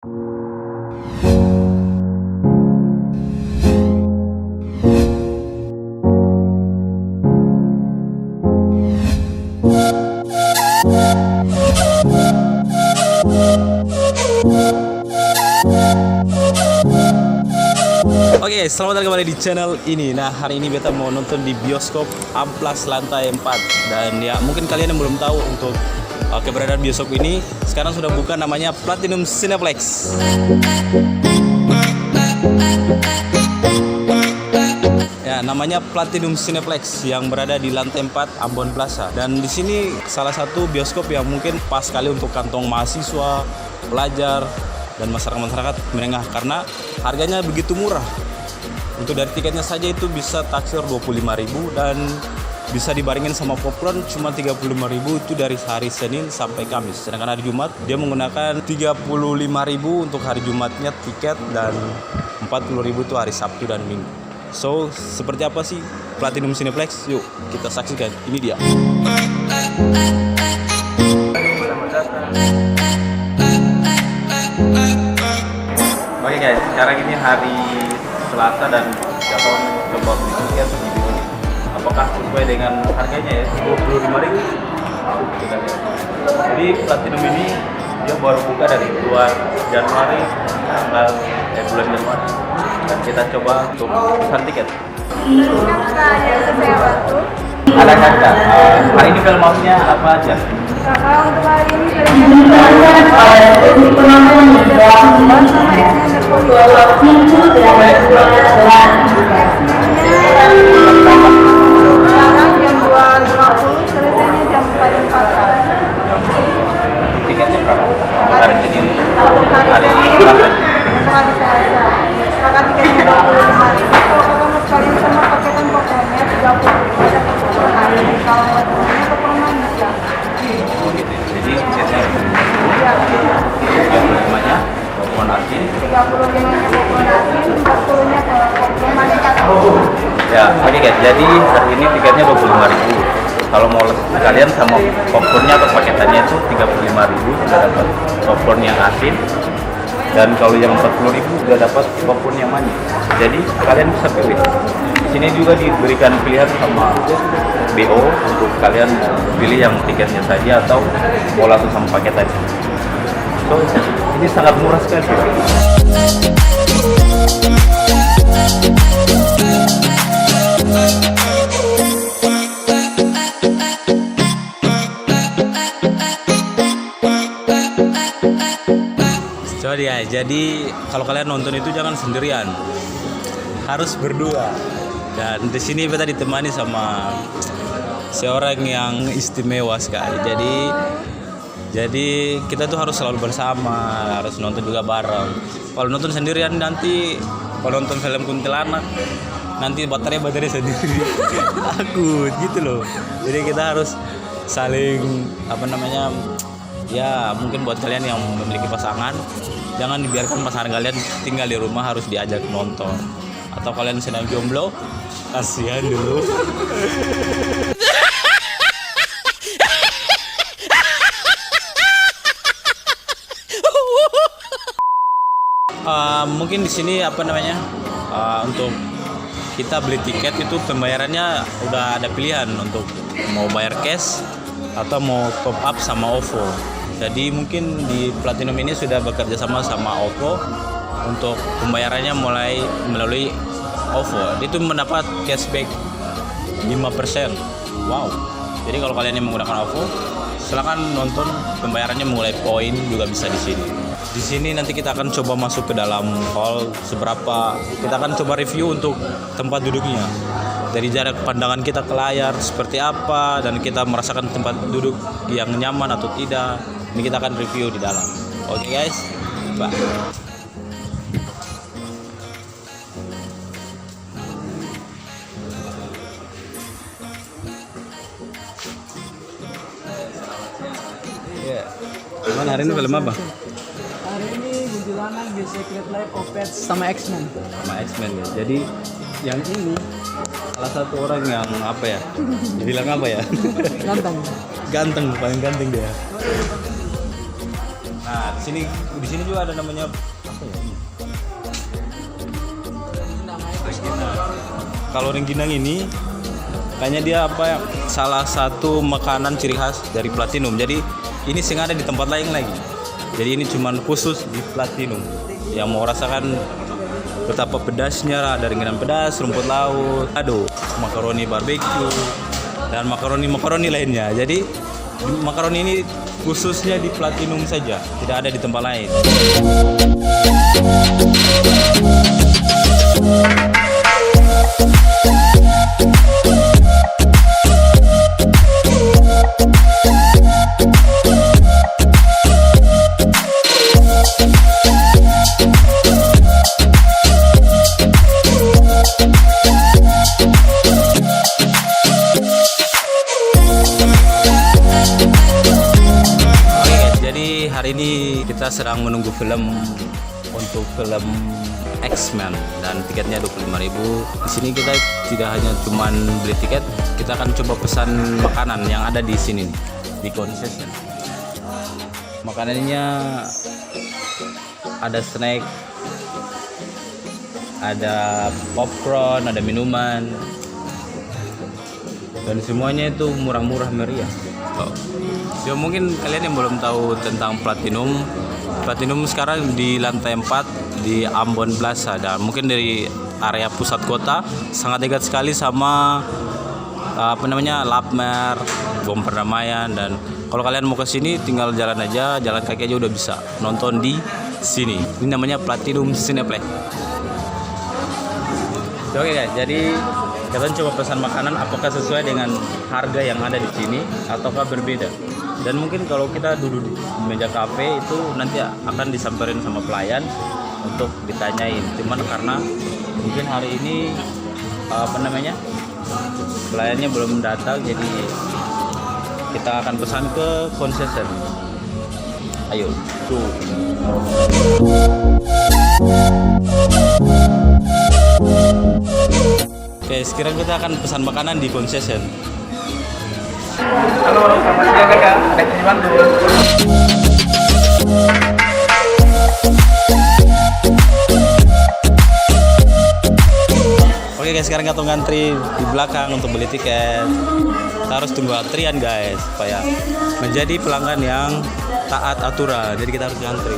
Oke, selamat datang kembali di channel ini. Nah, hari ini beta mau nonton di bioskop Amplas lantai 4. Dan ya, mungkin kalian yang belum tahu untuk keberadaan bioskop ini, sekarang sudah buka, namanya Platinum Cineplex. Ya, namanya Platinum Cineplex yang berada di lantai 4 Ambon Plaza. Dan di sini salah satu bioskop yang mungkin pas sekali untuk kantong mahasiswa, pelajar, dan masyarakat menengah karena harganya begitu murah. Untuk dari tiketnya saja itu bisa taksir 25.000 dan bisa dibarengin sama popcorn cuma 35.000 itu dari hari Senin sampai Kamis. Sedangkan hari Jumat dia menggunakan 35.000 untuk hari Jumatnya tiket dan 40.000 itu hari Sabtu dan Minggu. So, seperti apa sih Platinum Cineplex? Yuk, kita saksikan. Ini dia. Oke guys, sekarang ini hari Selasa dan kita coba beli tiket di sini. Apakah sesuai dengan harganya ya? 25.000. Kita lihat. Jadi Platinum ini dia baru buka dari 2 Januari bulan Januari. Dan kita coba untuk pesan tiket. Ada kakak. Hari ini film maunya apa aja? Untuk hari ini jam 2.50, selesainya jam 4.40. Tiketnya berapa? Hari ini. Hari ini. Maka tiketnya 25.000. Kalau kamu sekalian sama paketan pokoknya 30.000 ada per hari. Kalau pokoknya ke perumahan bisa. Jadi tiketnya namanya popcorn asin. 35-nya popcorn asin, 40-nya kalau popcorn makan. Ya, oke guys. Jadi hari ini tiketnya 25.000. Kalau mau kalian sama popcornnya atau paketannya itu 35.000 sudah dapat popcorn yang asin. Dan kalau yang 40.000 sudah dapat popcorn yang manis. Jadi kalian bisa pilih. Di sini juga diberikan pilihan sama BO untuk kalian pilih yang tiketnya saja atau mau langsung sama paketannya. So, ini sangat murah sekali. Coba ya, jadi kalau kalian nonton itu jangan sendirian, harus berdua. Dan di sini kita ditemani sama seorang yang istimewa sekali. Jadi kita tuh harus selalu bersama, harus nonton juga bareng. Kalau nonton sendirian nanti, kalau nonton film kuntilanak, nanti baterai sendiri. Takut gitu loh. Jadi kita harus saling ya mungkin buat kalian yang memiliki pasangan, jangan dibiarkan pasangan kalian tinggal di rumah, harus diajak nonton. Atau kalian sedang jomblo, kasihan dulu. Mungkin di sini untuk kita beli tiket itu pembayarannya udah ada pilihan untuk mau bayar cash atau mau top up sama OVO. Jadi mungkin di Platinum ini sudah bekerja sama OVO untuk pembayarannya mulai melalui OVO. Itu mendapat cashback 5%. Wow. Jadi kalau kalian yang menggunakan OVO, silakan nonton, pembayarannya mulai poin juga bisa di sini. Di sini nanti kita akan coba masuk ke dalam hall kita akan coba review untuk tempat duduknya. Dari jarak pandangan kita ke layar seperti apa dan kita merasakan tempat duduk yang nyaman atau tidak. Ini kita akan review di dalam. Oke guys, bye. Cuman hari ini film apa? Hari ini Kuntilanak, The Secret Life of Pets sama X-Men. Sama X-Men ya. Jadi yang ini salah satu orang yang dibilang apa ya? Ganteng. Ganteng, paling ganteng dia. Nah, di sini juga ada namanya apa ya? Ini? Kalau rengginang ini kayaknya dia apa ya? Salah satu makanan ciri khas dari Platinum. Jadi ini sing ada di tempat lain lagi. Jadi ini cuman khusus di Platinum. Yang mau rasakan betapa pedasnya, ada rengginang pedas, rumput laut, aduh, makaroni barbecue dan makaroni lainnya. Jadi makaroni ini khususnya di Platinum saja, tidak ada di tempat lain. Hari ini kita sedang menunggu film untuk film X-Men dan tiketnya 25.000. Di sini kita tidak hanya cuman beli tiket, kita akan coba pesan makanan yang ada di sini di concession. Makanannya ada snack, ada popcorn, ada minuman, dan semuanya itu murah-murah meriah. Ya mungkin kalian yang belum tahu tentang Platinum sekarang di lantai 4 di Ambon Plaza, dan mungkin dari area pusat kota sangat dekat sekali sama Lapmer, Bom Perdamaian. Dan kalau kalian mau ke sini tinggal jalan kaki aja udah bisa nonton di sini. Ini namanya Platinum Cineplex. Oke guys, jadi kalian coba pesan makanan apakah sesuai dengan harga yang ada di sini ataukah berbeda. Dan mungkin kalau kita duduk di meja kafe itu nanti akan disamperin sama pelayan untuk ditanyain. Cuman karena mungkin hari ini pelayannya belum datang, jadi kita akan pesan ke concession. Ayo, tuh. Oke, sekarang kita akan pesan makanan di concession. Halo, selamat siang kakak. Ada di Bandung. Oke guys, sekarang kita ngantri di belakang untuk beli tiket. Kita harus tunggu antrian guys, supaya menjadi pelanggan yang taat aturan. Jadi kita harus ngantri.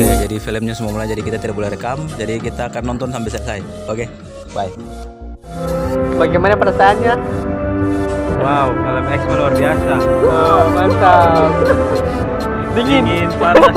Jadi filmnya semua mulai, jadi kita tidak boleh rekam, jadi kita akan nonton sampai selesai. Oke, bye. Bagaimana perasaannya? Wow, film X-Men luar biasa. Oh, mantap. Dingin panas.